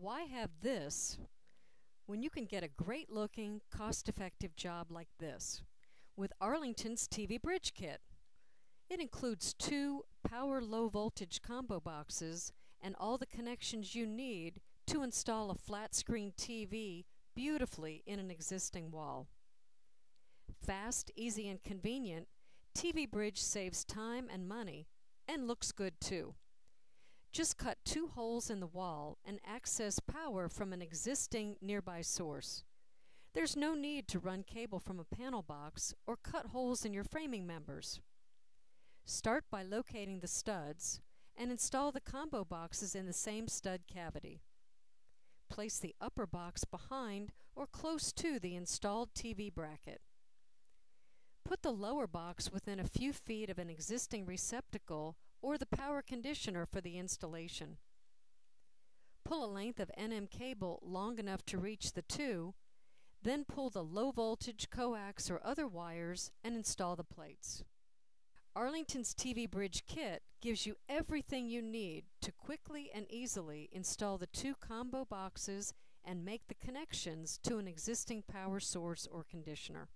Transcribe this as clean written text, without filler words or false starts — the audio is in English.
Why have this when you can get a great-looking, cost-effective job like this with Arlington's TV Bridge kit? It includes 2 power low-voltage combo boxes and all the connections you need to install a flat-screen TV beautifully in an existing wall. Fast, easy, and convenient, TV Bridge saves time and money and looks good too. Just cut 2 holes in the wall and access power from an existing nearby source. There's no need to run cable from a panel box or cut holes in your framing members. Start by locating the studs and install the combo boxes in the same stud cavity. Place the upper box behind or close to the installed TV bracket. Put the lower box within a few feet of an existing receptacle or the power conditioner for the installation. Pull a length of NM cable long enough to reach the 2, then pull the low voltage coax or other wires and install the plates. Arlington's TV Bridge kit gives you everything you need to quickly and easily install the 2 combo boxes and make the connections to an existing power source or conditioner.